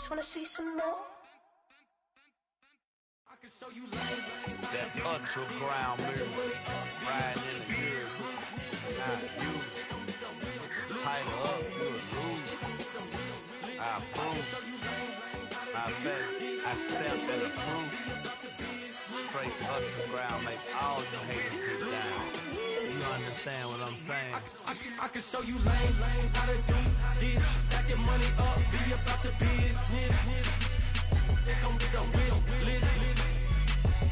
just want to see some more. That ultra ground move, riding in the years, not used. Tighten up, you a lose. I approve. I bet I step in the proof. Straight ultra ground make all you haters get down. You understand what I'm saying? I can show you lame how to do this. Stack your money up, be about your business. They come with a wish list.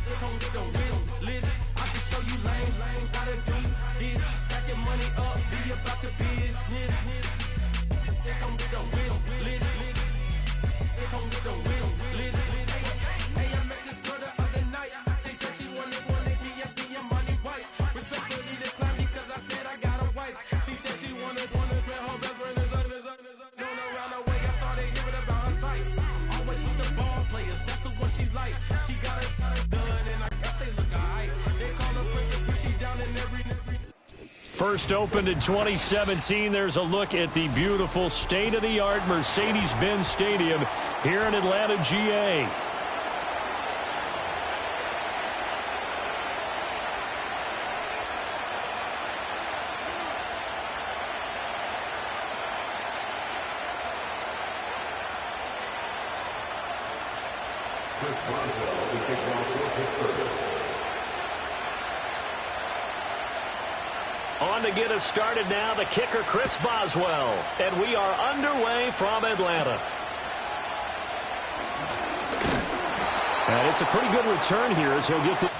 They come with a wish list. I can show you lame how to do this. Stack your money up, be about your business. They come with a wish list. They come with a wish list. Hey, I met this girl the other night. She said she wanted me and money white. Respectfully declined because I said I got a wife. She said she wanted man, her best friend is known around the way. I started hearing about her type. Always with the ball players, that's the one she likes. She got it done, and I guess they look alright. They call her princess, but she down in every. First opened in 2017. There's a look at the beautiful state-of-the-art Mercedes-Benz Stadium here in Atlanta, GA. On to get us started now, the kicker, Chris Boswell. And we are underway from Atlanta. And it's a pretty good return here as he'll get to...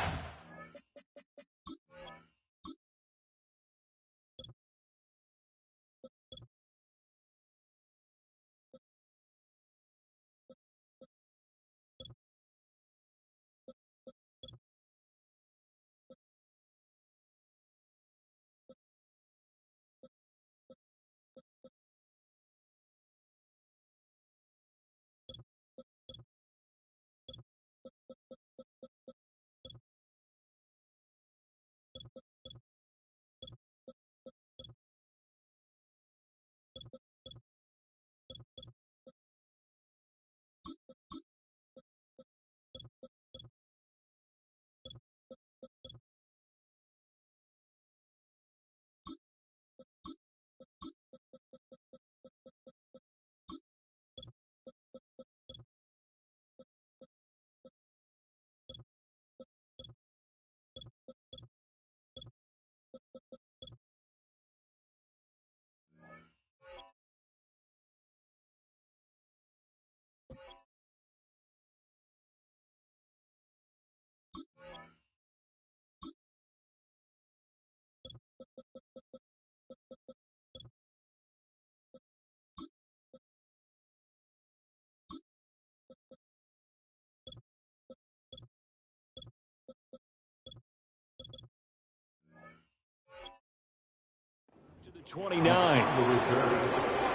to the 29. The return.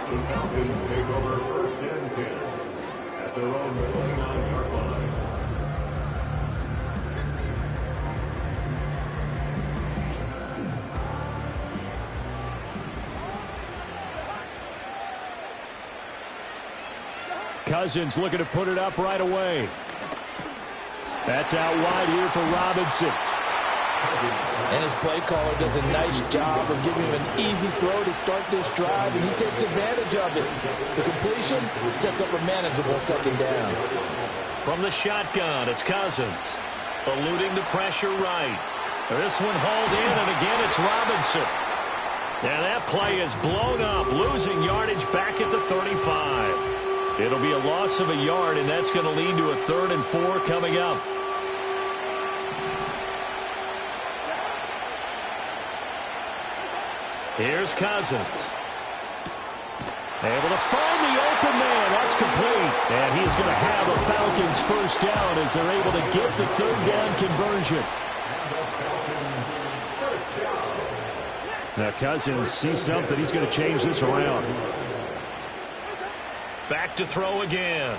The Falcons take over 1st and 10 at their own 29-yard line. Cousins looking to put it up right away. That's out wide here for Robinson. And his play caller does a nice job of giving him an easy throw to start this drive, and he takes advantage of it. The completion sets up a manageable 2nd down. From the shotgun, it's Cousins. Eluding the pressure right. This one hauled in, and again it's Robinson. And that play is blown up, losing yardage back at the 35. It'll be a loss of a yard, and that's going to lead to a 3rd and 4 coming up. Here's Cousins. Able to find the open man. That's complete. And he's going to have a Falcons 1st down as they're able to get the 3rd down conversion. Now Cousins sees something. He's going to change this around. Back to throw again.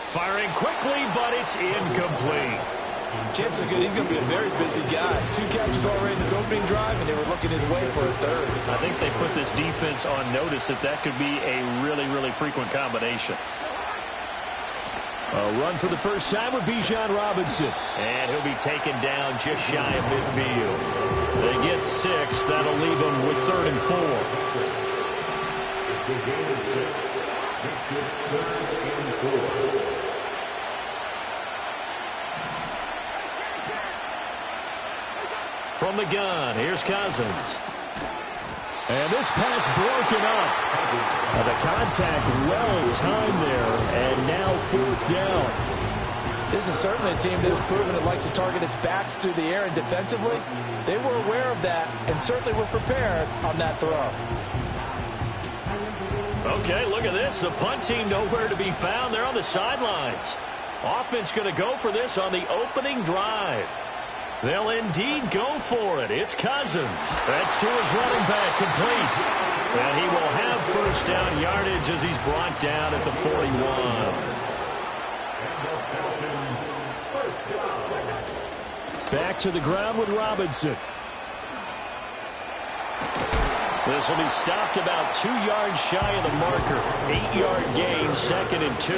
Firing quickly, but it's incomplete. Chances are good he's going to be a very busy guy. 2 catches already in his opening drive, and they were looking his way for a 3rd. I think they put this defense on notice that could be a really, really frequent combination. A run for the first time with Bijan Robinson. And he'll be taken down just shy of midfield. They get 6. That'll leave them with 3rd and 4. It's the game of 6. Makes it 3rd and 4. From the gun, here's Cousins. And this pass broken up. The contact well timed there, and now 4th down. This is certainly a team that has proven it likes to target its backs through the air and defensively. They were aware of that and certainly were prepared on that throw. Okay, look at this. The punt team nowhere to be found. They're on the sidelines. Offense going to go for this on the opening drive. They'll indeed go for it. It's Cousins. That's to his running back, complete. And he will have first down yardage as he's brought down at the 41. Back to the ground with Robinson. This will be stopped about 2 yards shy of the marker. 8-yard gain, 2nd and 2.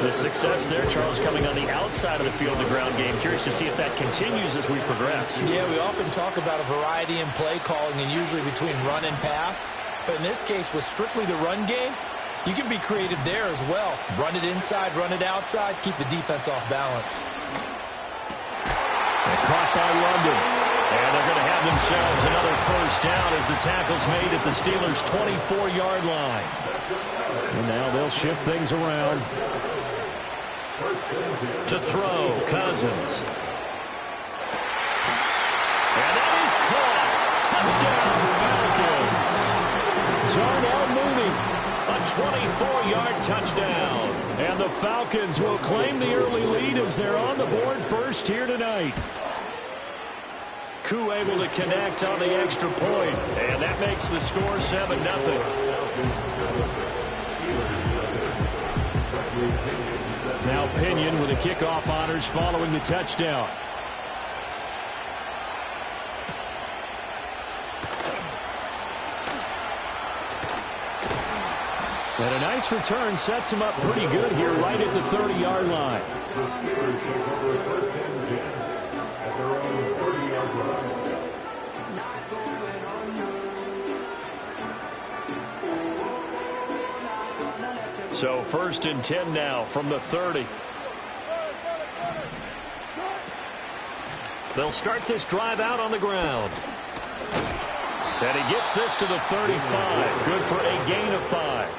The success there, Charles, coming on the outside of the field in the ground game. Curious to see if that continues as we progress. Yeah, we often talk about a variety in play calling and usually between run and pass. But in this case, with strictly the run game, you can be creative there as well. Run it inside, run it outside, keep the defense off balance. And caught by London. And they're going to have themselves another first down as the tackle's made at the Steelers' 24-yard line. And now they'll shift things around. To throw, Cousins. And that is caught. Touchdown, Falcons. Darnell Mooney, a 24-yard touchdown. And the Falcons will claim the early lead as they're on the board first here tonight. Koo able to connect on the extra point, and that makes the score 7-0. Now Pinion with the kickoff honors following the touchdown. And a nice return sets him up pretty good here right at the 30-yard line. The Steelers take over a first and 10 at their own 30-yard line. So 1st and 10 now from the 30. They'll start this drive out on the ground. And he gets this to the 35. Good for a gain of 5.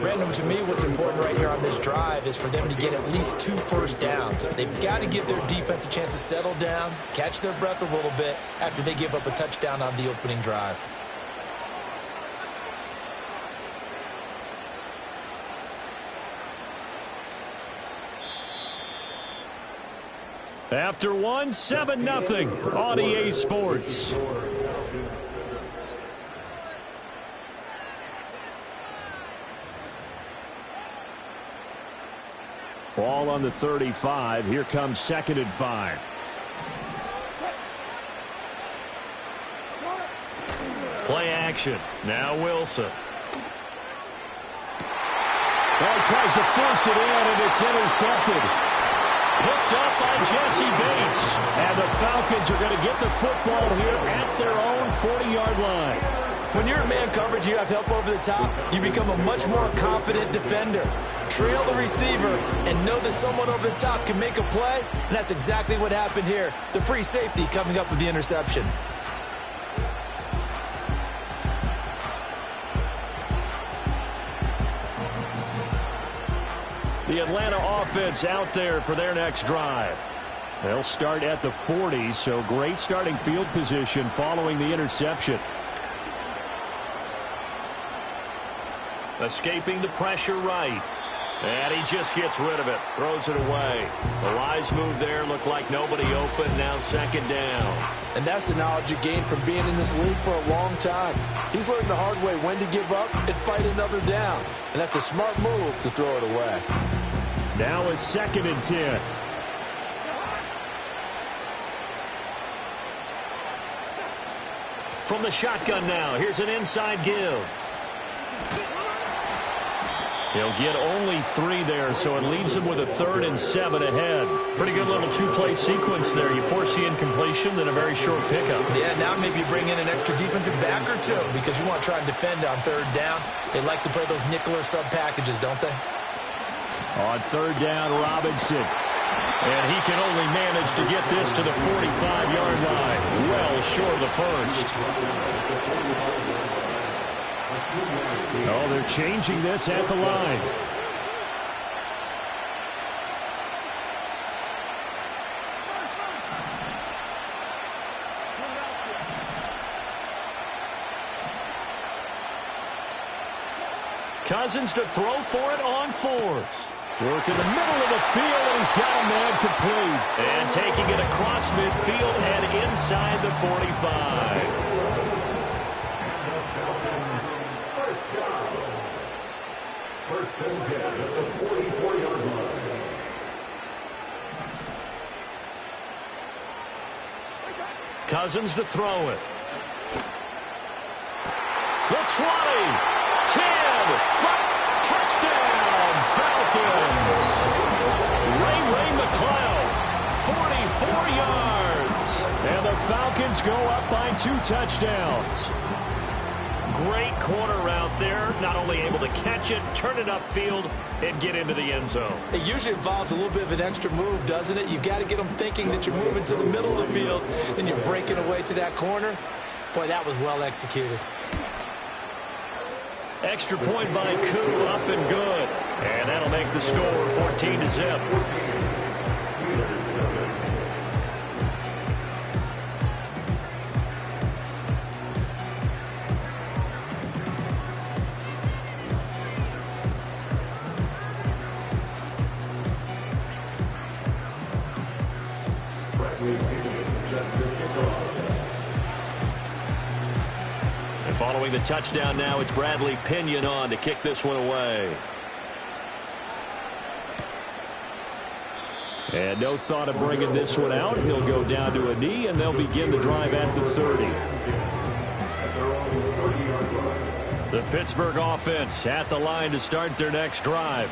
Brandon, to me, what's important right here on this drive is for them to get at least 2 first downs. They've got to give their defense a chance to settle down, catch their breath a little bit after they give up a touchdown on the opening drive. After 1, 7-0 on EA Sports. Ball on the 35. Here comes 2nd and 5. Play action. Now Wilson. Well, he tries to force it in, and it's intercepted. Picked up by Jesse Bates. And the Falcons are going to get the football here at their own 40-yard line. When you're in man coverage, you have help over the top, you become a much more confident defender. Trail the receiver and know that someone over the top can make a play, and that's exactly what happened here. The free safety coming up with the interception. The Atlanta offense out there for their next drive. They'll start at the 40, so great starting field position following the interception. Escaping the pressure right. And he just gets rid of it. Throws it away. The wise move there. Looked like nobody open. Now 2nd down. And that's the knowledge you gain from being in this league for a long time. He's learned the hard way when to give up and fight another down. And that's a smart move to throw it away. Now is 2nd and 10. From the shotgun now. Here's an inside give. He'll get only 3 there, so it leaves him with a 3rd and 7 ahead. Pretty good little 2-play sequence there. You force the incompletion, then a very short pickup. Yeah, now maybe you bring in an extra defensive back or 2 because you want to try and defend on 3rd down. They like to play those nickel or sub packages, don't they? On 3rd down, Robinson. And he can only manage to get this to the 45-yard line. Well short of the first. Oh, they're changing this at the line. Cousins to throw for it on 4th. Work in the middle of the field, and he's got a man complete. And taking it across midfield and inside the 45. First and 10 at the 44-yard line. Cousins to throw it. The 20, 10, 5, touchdown, Falcons. Ray McLeod, 44 yards. And the Falcons go up by 2 touchdowns. Great corner route there. Not only able to catch it, turn it upfield, and get into the end zone. It usually involves a little bit of an extra move, doesn't it? You've got to get them thinking that you're moving to the middle of the field, and you're breaking away to that corner. Boy, that was well executed. Extra point by Koo, up and good. And that'll make the score 14-zip. And following the touchdown now, it's Bradley Pinion on to kick this one away. And no thought of bringing this one out. He'll go down to a knee, and they'll begin the drive at the 30. The Pittsburgh offense at the line to start their next drive.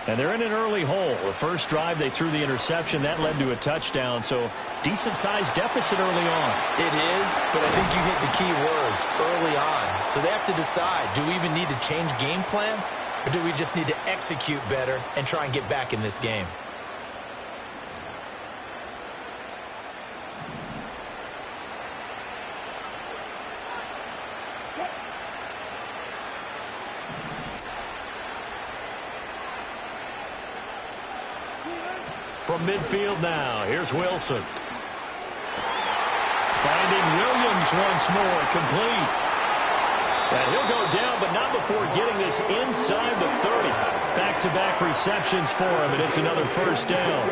And they're in an early hole. The first drive, they threw the interception. That led to a touchdown, so decent-sized deficit early on. It is, but I think you hit the key words, early on. So they have to decide, do we even need to change game plan, or do we just need to execute better and try and get back in this game? From midfield now, here's Wilson. Finding Williams once more, complete. And he'll go down, but not before getting this inside the 30. Back-to-back receptions for him, and it's another first down.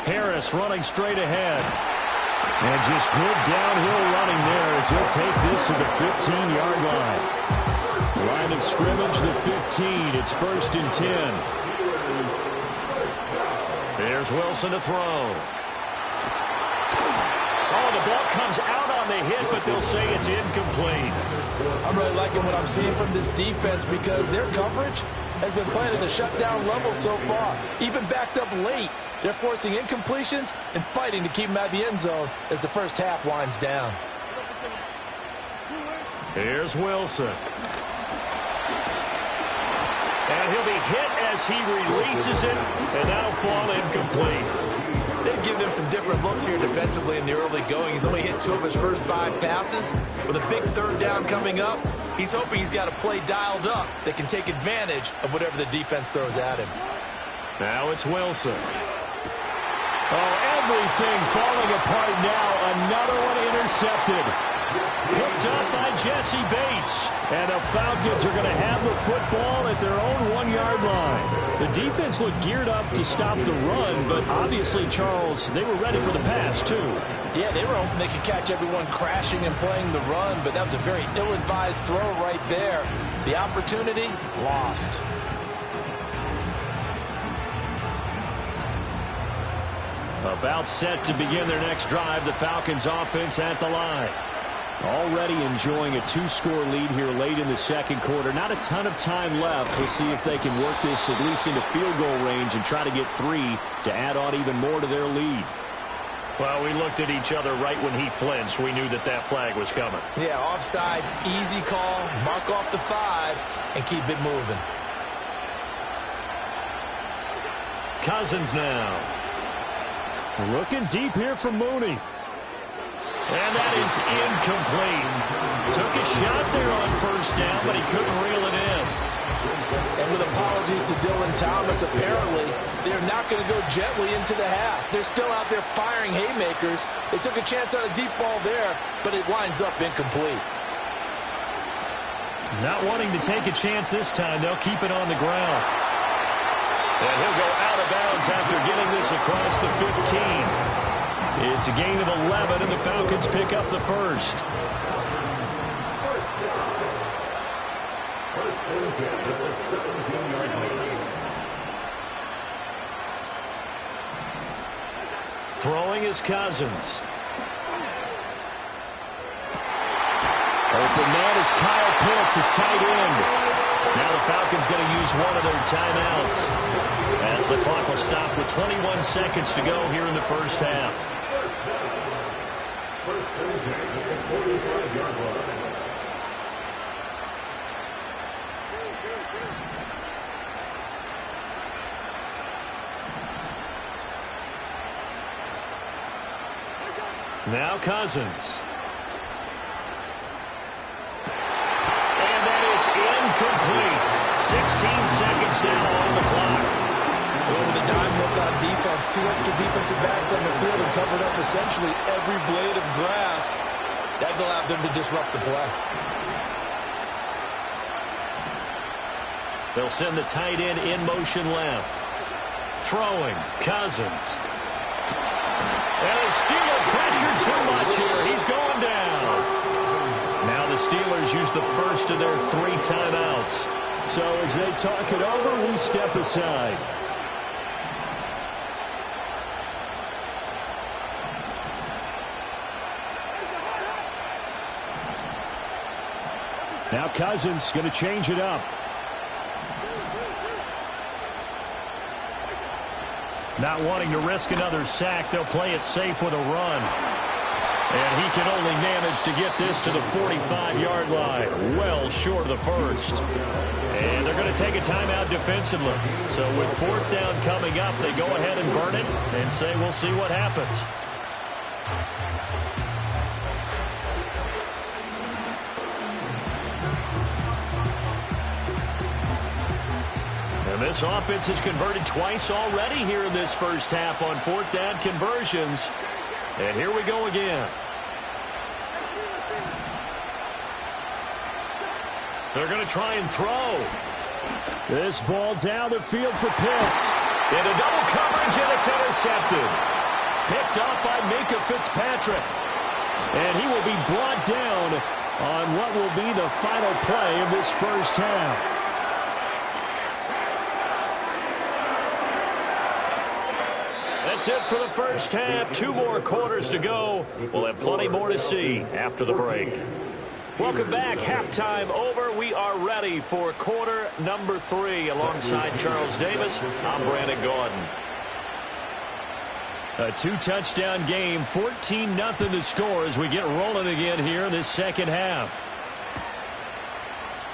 Harris running straight ahead. And just good downhill running there as he'll take this to the 15-yard line. Line of scrimmage, the 15. It's 1st and 10. There's Wilson to throw. Oh, the ball comes out on the hit, but they'll say it's incomplete. I'm really liking what I'm seeing from this defense because their coverage has been playing at a shutdown level so far. Even backed up late, they're forcing incompletions and fighting to keep them out of the end zone as the first half winds down. Here's Wilson. And he'll be hit as he releases it, and that'll fall incomplete. They've given him some different looks here defensively in the early going. He's only hit 2 of his first 5 passes. With a big 3rd down coming up, he's hoping he's got a play dialed up that can take advantage of whatever the defense throws at him. Now it's Wilson. Oh, everything falling apart now. Another one intercepted. Picked up by Jesse Bates. And the Falcons are going to have the football at their own 1-yard line. The defense looked geared up to stop the run, but obviously, Charles, they were ready for the pass, too. Yeah, they were hoping they could catch everyone crashing and playing the run, but that was a very ill-advised throw right there. The opportunity, lost. About set to begin their next drive, the Falcons offense at the line. Already enjoying a two-score lead here late in the second quarter. Not a ton of time left. We'll see if they can work this at least into field goal range and try to get 3 to add on even more to their lead. Well, we looked at each other right when he flinched. We knew that that flag was coming. Yeah, offsides, easy call. Mark off the 5 and keep it moving. Cousins now. Looking deep here from Mooney. And that is incomplete. Took a shot there on first down, but he couldn't reel it in. And with apologies to Dylan Thomas, apparently they're not going to go gently into the half. They're still out there firing haymakers. They took a chance on a deep ball there, but it winds up incomplete. Not wanting to take a chance this time. They'll keep it on the ground. And he'll go out of bounds after getting this across the 15. It's a gain of 11, and the Falcons pick up the first. Throwing is Cousins. Open man is Kyle Pitts, his tight end. Now the Falcons going to use one of their timeouts as the clock will stop with 21 seconds to go here in the first half. Now Cousins. Incomplete. 16 seconds now on the clock. Over the dime look on defense. 2 extra defensive backs on the field and covered up essentially every blade of grass. That allowed them to disrupt the play. They'll send the tight end in motion left. Throwing. Cousins. And a Steeler pressured too much here. He's going down. Now the Steelers use the first of their 3 timeouts. So as they talk it over, we step aside. Now Cousins going to change it up. Not wanting to risk another sack, they'll play it safe with a run. And he can only manage to get this to the 45-yard line, well short of the first. And they're going to take a timeout defensively. So with 4th down coming up, they go ahead and burn it and say we'll see what happens. And this offense has converted twice already here in this first half on 4th down conversions. And here we go again. They're going to try and throw. This ball down the field for Pitts. Into double coverage, and it's intercepted. Picked off by Minkah Fitzpatrick. And he will be brought down on what will be the final play of this first half. That's it for the first half. 2 more quarters to go. We'll have plenty more to see after the break. Welcome back. Halftime over. We are ready for quarter number 3. Alongside Charles Davis, I'm Brandon Gordon. A 2-touchdown game. 14-0 to score as we get rolling again here in this second half.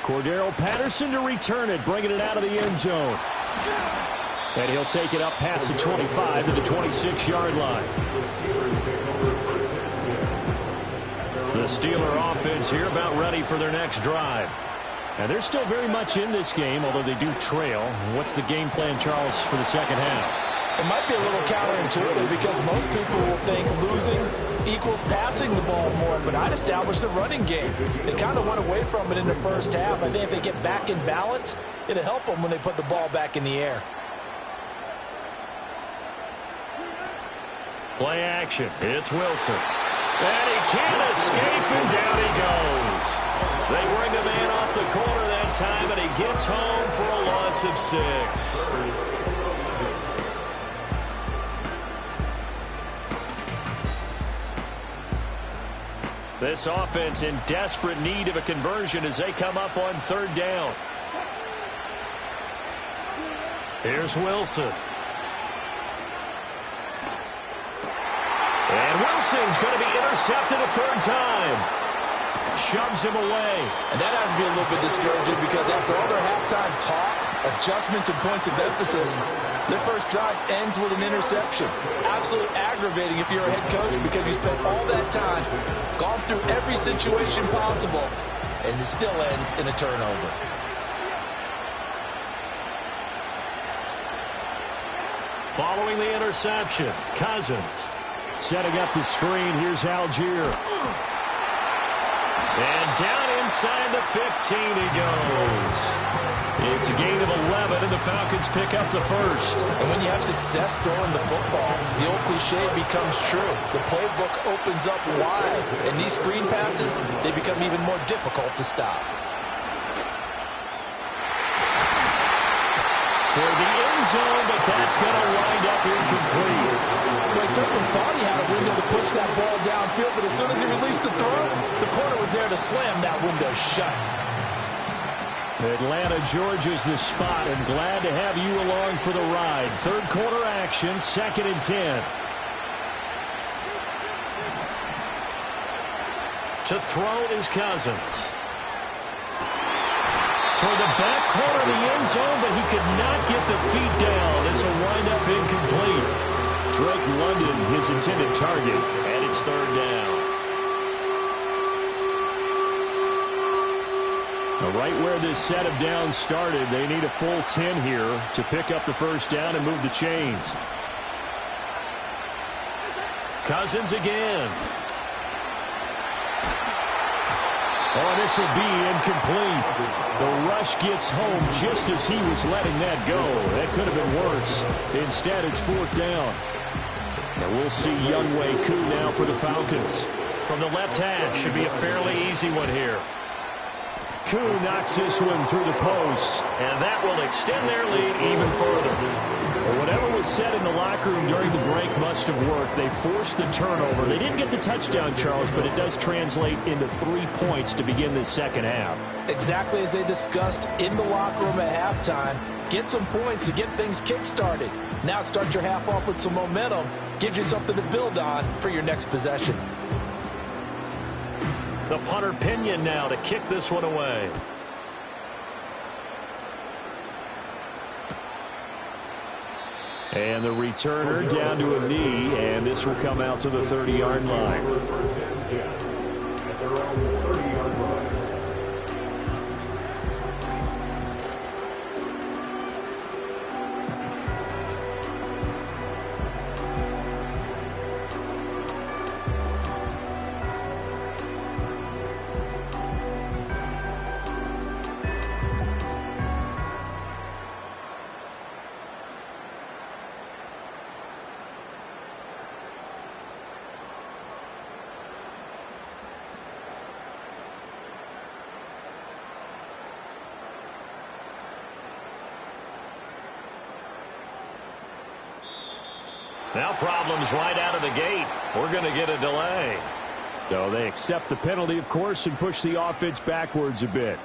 Cordero Patterson to return it, bringing it out of the end zone. And he'll take it up past the 25 to the 26-yard line. The Steeler offense here about ready for their next drive. And they're still very much in this game, although they do trail. What's the game plan, Charles, for the second half? It might be a little counterintuitive because most people will think losing equals passing the ball more, but I'd establish the running game. They kind of went away from it in the first half. I think if they get back in balance, it'll help them when they put the ball back in the air. Play action. It's Wilson. And he can't escape, and down he goes. They bring the man off the corner that time, and he gets home for a loss of 6. This offense in desperate need of a conversion as they come up on third down. Here's Wilson. And Wilson's going to be intercepted a third time. Shoves him away. And that has to be a little bit discouraging because after all their halftime talk, adjustments and points of emphasis, their first drive ends with an interception. Absolutely aggravating if you're a head coach because you spent all that time, gone through every situation possible, and it still ends in a turnover. Following the interception, Cousins setting up the screen. Here's Algier. And down inside the 15 he goes. It's a gain of 11, and the Falcons pick up the first. And when you have success throwing the football, the old cliche becomes true. The playbook opens up wide, and these screen passes, they become even more difficult to stop. Toward the end zone, but that's going to wind up incomplete. Well, he certainly thought he had a window to push that ball downfield, but as soon as he released the throw, the corner was there to slam that window shut. Atlanta, Georgia's the spot, and glad to have you along for the ride. Third quarter action, 2nd and 10. To throw is Cousins. Toward the back corner of the end zone, but he could not get the feet down. This will wind up incomplete. Drake London, his intended target, and it's third down. Now, right where this set of downs started, they need a full 10 here to pick up the first down and move the chains. Cousins again. Oh, this will be incomplete. The rush gets home just as he was letting that go. That could have been worse. Instead, it's 4th down. And we'll see Younghoe Koo now for the Falcons. From the left hash, should be a fairly easy one here. Koo knocks this one through the post, and that will extend their lead even further. Well, whatever was said in the locker room during the break must have worked. They forced the turnover. They didn't get the touchdown, Charles, but it does translate into 3 points to begin this second half. Exactly as they discussed in the locker room at halftime. Get some points to get things kick-started. Now start your half off with some momentum. Gives you something to build on for your next possession. The punter Pinion now to kick this one away. And the returner down to a knee, and this will come out to the 30-yard line. At their own 30-yard line. Now problems right out of the gate. We're going to get a delay. So they accept the penalty, of course, and push the offense backwards a bit.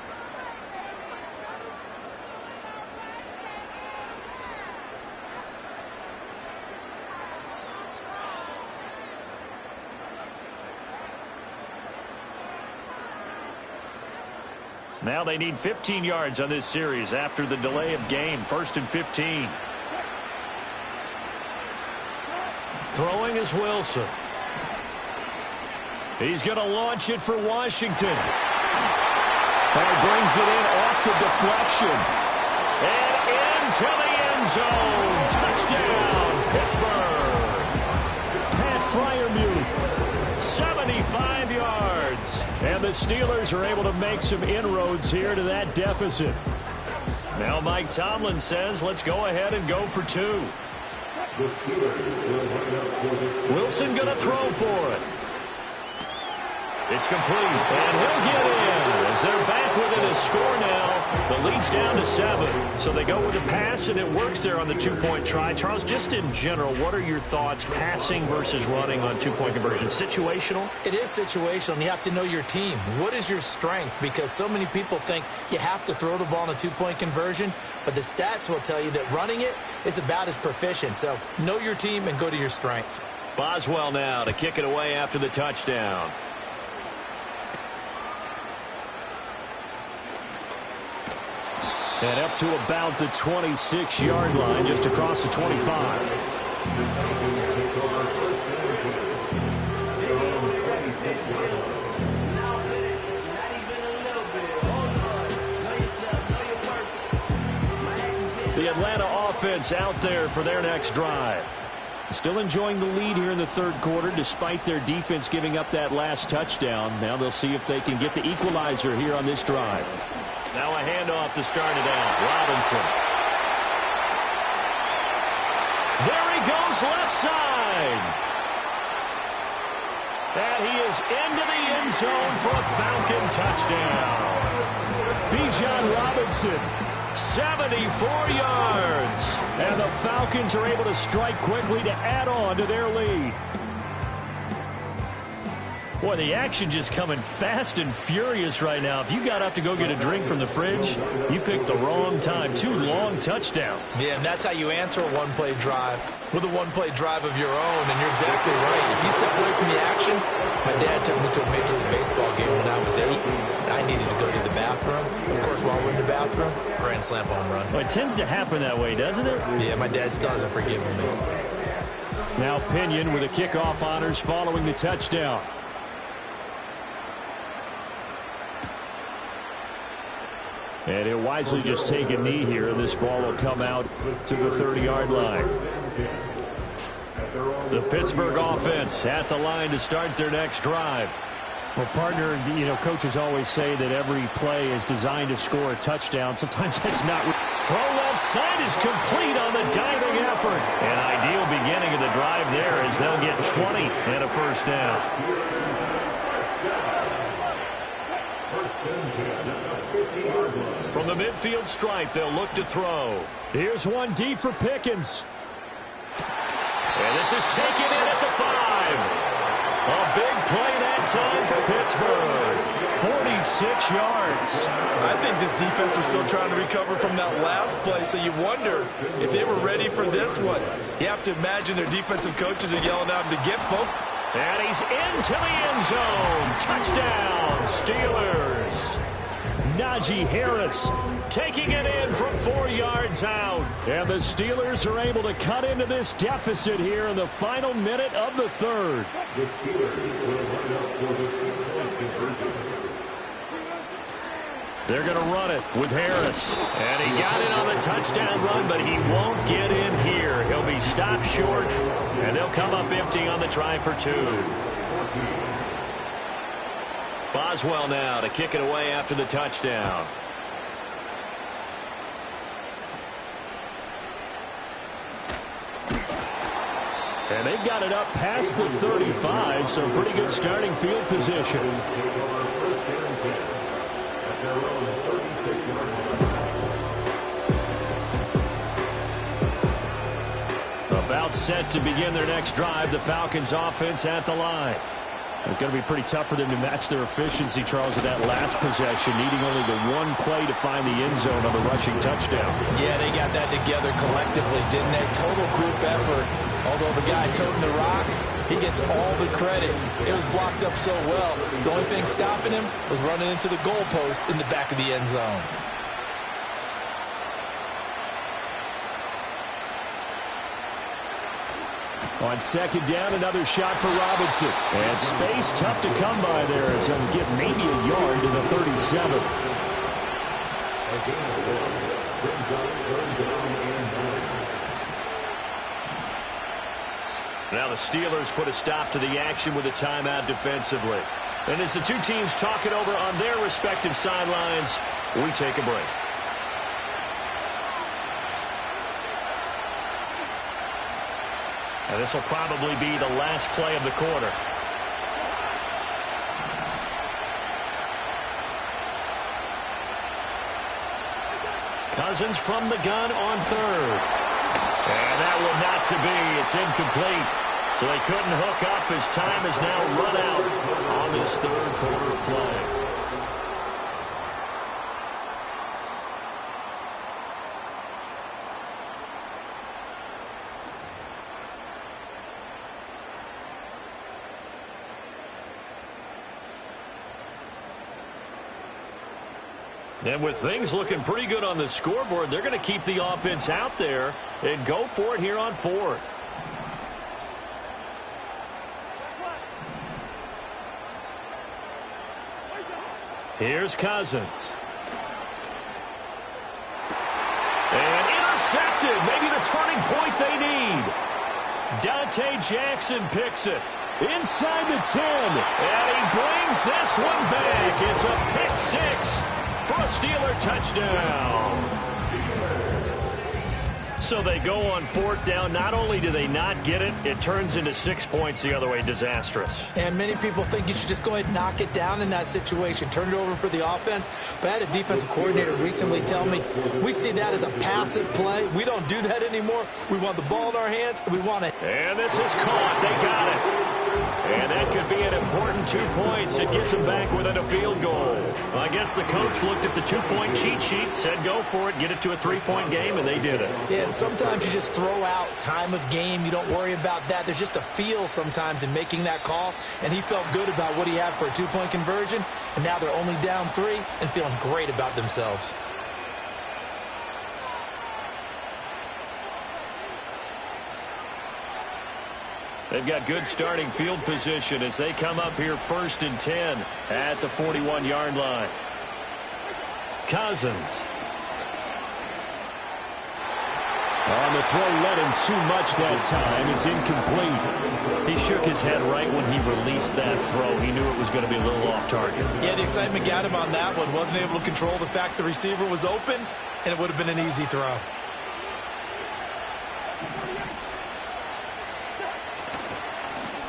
Now they need 15 yards on this series after the delay of game. 1st and 15. Throwing is Wilson. He's going to launch it for Washington. And brings it in off the deflection. And into the end zone. Touchdown, Pittsburgh. Pat Freiermuth, 75 yards. And the Steelers are able to make some inroads here to that deficit. Now Mike Tomlin says, let's go ahead and go for 2. Wilson going to throw for it. It's complete, and he'll get in as they're back within a score now. The lead's down to 7. So they go with the pass, and it works there on the two-point try. Charles, just in general, what are your thoughts passing versus running on two-point conversion? Situational? It is situational, and you have to know your team. What is your strength? Because so many people think you have to throw the ball in a two-point conversion, but the stats will tell you that running it is about as proficient. So know your team and go to your strength. Boswell now to kick it away after the touchdown. And up to about the 26-yard line, just across the 25. The Atlanta offense out there for their next drive. Still enjoying the lead here in the third quarter, despite their defense giving up that last touchdown. Now they'll see if they can get the equalizer here on this drive. Now a handoff to start it out. Robinson. There he goes, left side. And he is into the end zone for a Falcon touchdown. Bijan Robinson, 74 yards. And the Falcons are able to strike quickly to add on to their lead. Boy, the action just coming fast and furious right now. If you got up to go get a drink from the fridge, you picked the wrong time. 2 long touchdowns. Yeah, and that's how you answer a one-play drive, with a one-play drive of your own, and you're exactly right. If you step away from the action, my dad took me to a Major League Baseball game when I was 8. I needed to go to the bathroom. Of course, while we're in the bathroom, grand slam home run. Well, it tends to happen that way, doesn't it? Yeah, my dad still hasn't forgiven me. Now Pinion with a kickoff honors following the touchdown. And he'll wisely just take a knee here, and this ball will come out to the 30-yard line. The Pittsburgh offense at the line to start their next drive. Well, partner, you know, coaches always say that every play is designed to score a touchdown. Sometimes that's not. Throw left side is complete on the diving effort. An ideal beginning of the drive there as they'll get 20 and a first down. From the midfield stripe, they'll look to throw. Here's one deep for Pickens. And this is taken in at the 5. A big play that time for Pittsburgh. 46 yards. I think this defense was still trying to recover from that last play, so you wonder if they were ready for this one. You have to imagine their defensive coaches are yelling at them to get folk. And he's into the end zone. Touchdown, Steelers. Najee Harris taking it in from 4 yards out. And the Steelers are able to cut into this deficit here in the final minute of the third. The Steelers will line up for the two-point conversion. They're going to run it with Harris. And he got in on the touchdown run, but he won't get in here. He'll be stopped short, and they'll come up empty on the try for 2. Boswell now to kick it away after the touchdown. And they've got it up past the 35, so pretty good starting field position. About set to begin their next drive, the Falcons offense at the line. It's going to be pretty tough for them to match their efficiency, Charles, with that last possession, needing only the one play to find the end zone on the rushing touchdown. Yeah, they got that together collectively, didn't they? Total group effort. Although the guy toting the rock, he gets all the credit. It was blocked up so well. The only thing stopping him was running into the goalpost in the back of the end zone. On second down, another shot for Robinson. And space tough to come by there as he'll get maybe a yard to the 37. Now the Steelers put a stop to the action with a timeout defensively. And as the two teams talk it over on their respective sidelines, we take a break. And this will probably be the last play of the quarter. Cousins from the gun on third. And that one not to be. It's incomplete. So they couldn't hook up as time has now run out on this third quarter of play. And with things looking pretty good on the scoreboard, they're going to keep the offense out there and go for it here on fourth. Here's Cousins. And intercepted. Maybe the turning point they need. Dante Jackson picks it. Inside the 10. And he brings this one back. It's a pick six for a Steeler touchdown. So they go on fourth down. Not only do they not get it, it turns into 6 points the other way. Disastrous. And many people think you should just go ahead and knock it down in that situation. Turn it over for the offense. But I had a defensive coordinator recently tell me, we see that as a passive play. We don't do that anymore. We want the ball in our hands, and we want it. And this is caught. They got it. And that could be an important 2 points. It gets them back within a field goal. Well, I guess the coach looked at the 2-point cheat sheet, said go for it, get it to a 3-point game, and they did it. Yeah, and sometimes you just throw out time of game. You don't worry about that. There's just a feel sometimes in making that call, and he felt good about what he had for a 2-point conversion, and now they're only down 3 and feeling great about themselves. They've got good starting field position as they come up here 1st and 10 at the 41-yard line. Cousins. On the throw, led him too much that time. It's incomplete. He shook his head right when he released that throw. He knew it was going to be a little off target. Yeah, the excitement got him on that one. Wasn't able to control the fact the receiver was open, and it would have been an easy throw.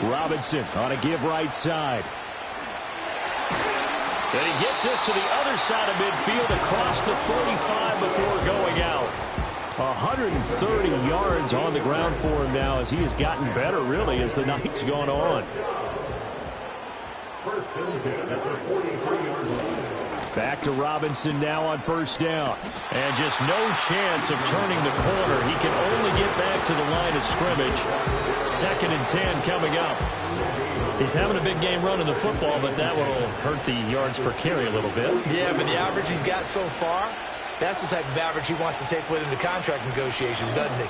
Robinson on a give right side. And he gets this to the other side of midfield across the 45 before going out. 130 yards on the ground for him now as he has gotten better, really, as the night's gone on. Back to Robinson now on 1st down. And just no chance of turning the corner. He can only get back to the line of scrimmage. 2nd and 10 coming up. He's having a big game running the football, but that will hurt the yards per carry a little bit. Yeah, but the average he's got so far, that's the type of average he wants to take with him to contract negotiations, doesn't he?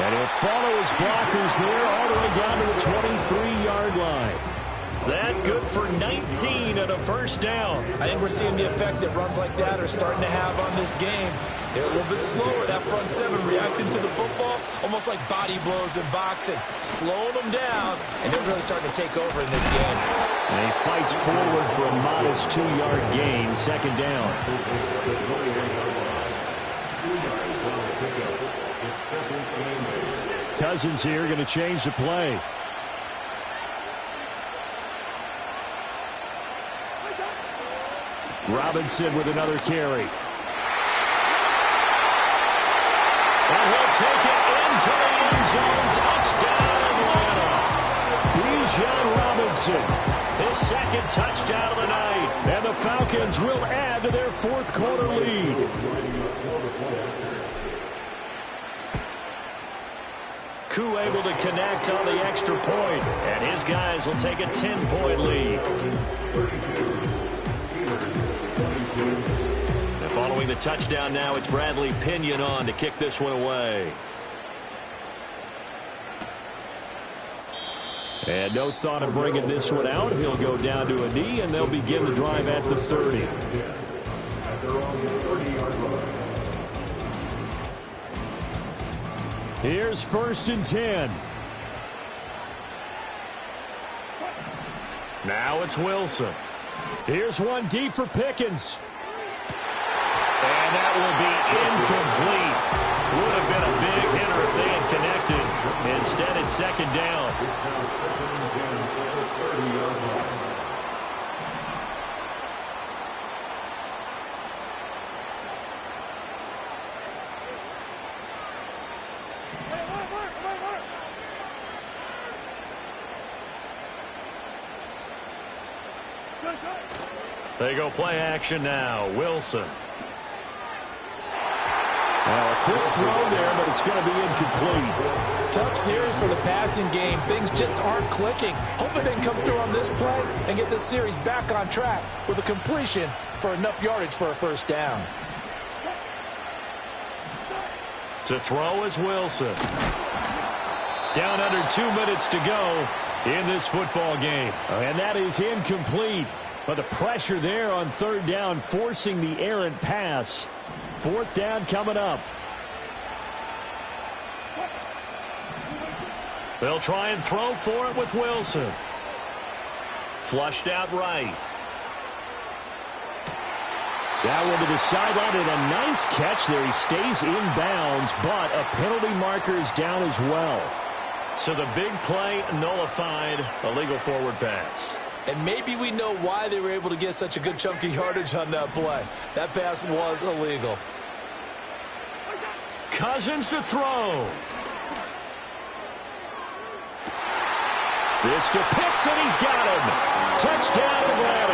And he'll follow his blockers there all the way down to the 23-yard line. That good for 19 at a 1st down. I think we're seeing the effect that runs like that are starting to have on this game. They're a little bit slower, that front seven, reacting to the football, almost like body blows in boxing, slowing them down, and they're really starting to take over in this game. And he fights forward for a modest 2-yard gain, 2nd down. Cousins here going to change the play. Robinson with another carry. And he'll take it into the end zone. Touchdown, Atlanta. Bijan Robinson, his 2nd touchdown of the night. And the Falcons will add to their 4th quarter lead. Koo able to connect on the extra point. And his guys will take a 10-point lead. And following the touchdown now, it's Bradley Pinion on to kick this one away. And no thought of bringing this one out. He'll go down to a knee, and they'll begin the drive at the 30. Here's 1st and 10. Now it's Wilson. Here's one deep for Pickens. And that will be incomplete. Would have been a big hitter if they had connected. Instead, it's 2nd down. They go play action now. Wilson. Well, a quick throw there, but it's going to be incomplete. Tough series for the passing game. Things just aren't clicking. Hoping they can come through on this play and get this series back on track with a completion for enough yardage for a first down. To throw is Wilson. Down under 2 minutes to go in this football game. And that is incomplete. But the pressure there on third down, forcing the errant pass. Fourth down coming up. They'll try and throw for it with Wilson. Flushed out right. That one to the sideline, and a nice catch there. He stays in bounds, but a penalty marker is down as well. So the big play nullified, a legal forward pass. And maybe we know why they were able to get such a good chunk of yardage on that play. That pass was illegal. Cousins to throw. This to Pitts, and he's got him. Touchdown, Atlanta.